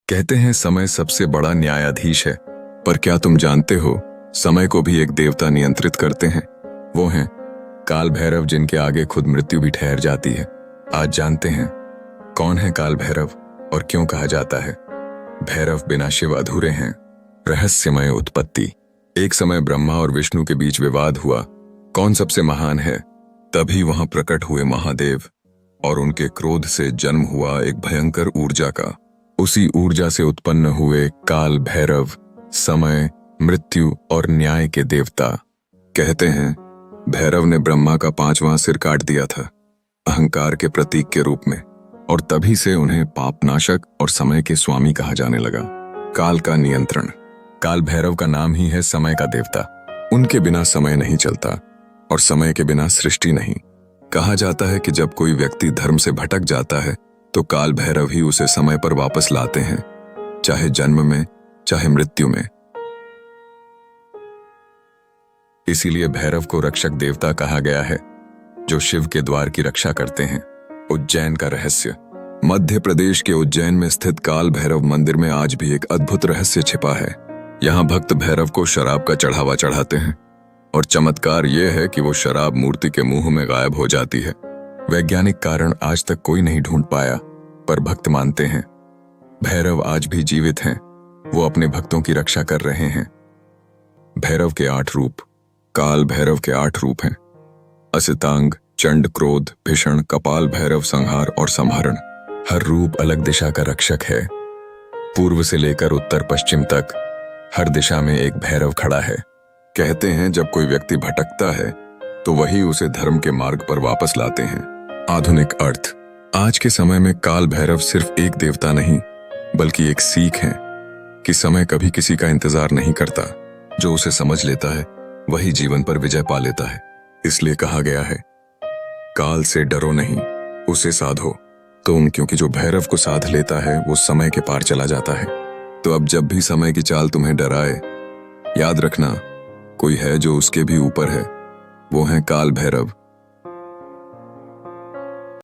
कहते हैं समय सबसे बड़ा न्यायाधीश है, पर क्या तुम जानते हो समय को भी एक देवता नियंत्रित करते हैं। वो हैं काल भैरव, जिनके आगे खुद मृत्यु भी ठहर जाती है। आज जानते हैं कौन है काल भैरव और क्यों कहा जाता है भैरव बिना शिव अधूरे हैं। रहस्यमय उत्पत्ति। एक समय ब्रह्मा और विष्णु के बीच विवाद हुआ, कौन सबसे महान है। तभी वहां प्रकट हुए महादेव और उनके क्रोध से जन्म हुआ एक भयंकर ऊर्जा का। उसी ऊर्जा से उत्पन्न हुए काल भैरव समय, मृत्यु और न्याय के देवता। कहते हैं भैरव ने ब्रह्मा का 5वां सिर काट दिया था, अहंकार के प्रतीक के रूप में, और तभी से उन्हें पापनाशक और समय के स्वामी कहा जाने लगा। काल का नियंत्रण। काल भैरव का नाम ही है समय का देवता। उनके बिना समय नहीं चलता और समय के बिना सृष्टि नहीं। कहा जाता है कि जब कोई व्यक्ति धर्म से भटक जाता है तो काल भैरव ही उसे समय पर वापस लाते हैं, चाहे जन्म में चाहे मृत्यु में। इसीलिए भैरव को रक्षक देवता कहा गया है, जो शिव के द्वार की रक्षा करते हैं। उज्जैन का रहस्य। मध्य प्रदेश के उज्जैन में स्थित काल भैरव मंदिर में आज भी एक अद्भुत रहस्य छिपा है। यहाँ भक्त भैरव को शराब का चढ़ावा चढ़ाते हैं और चमत्कार यह है कि वो शराब मूर्ति के मुंह में गायब हो जाती है। वैज्ञानिक कारण आज तक कोई नहीं ढूंढ पाया, पर भक्त मानते हैं भैरव आज भी जीवित हैं। वो अपने भक्तों की रक्षा कर रहे हैं। भैरव के 8 रूप। काल भैरव के 8 रूप हैं: असितांग, चंड, क्रोध, भीषण, कपाल भैरव, संहार और संहरण। हर रूप अलग दिशा का रक्षक है। पूर्व से लेकर उत्तर पश्चिम तक हर दिशा में एक भैरव खड़ा है। कहते हैं जब कोई व्यक्ति भटकता है तो वही उसे धर्म के मार्ग पर वापस लाते हैं। आधुनिक अर्थ। आज के समय में काल भैरव सिर्फ एक देवता नहीं, बल्कि एक सीख है कि समय कभी किसी का इंतजार नहीं करता। जो उसे समझ लेता है वही जीवन पर विजय पा लेता है। इसलिए कहा गया है काल से डरो नहीं, उसे साधो। क्योंकि जो भैरव को साध लेता है वो समय के पार चला जाता है। तो अब जब भी समय की चाल तुम्हें डराए, याद रखना कोई है जो उसके भी ऊपर है। वो है काल भैरव।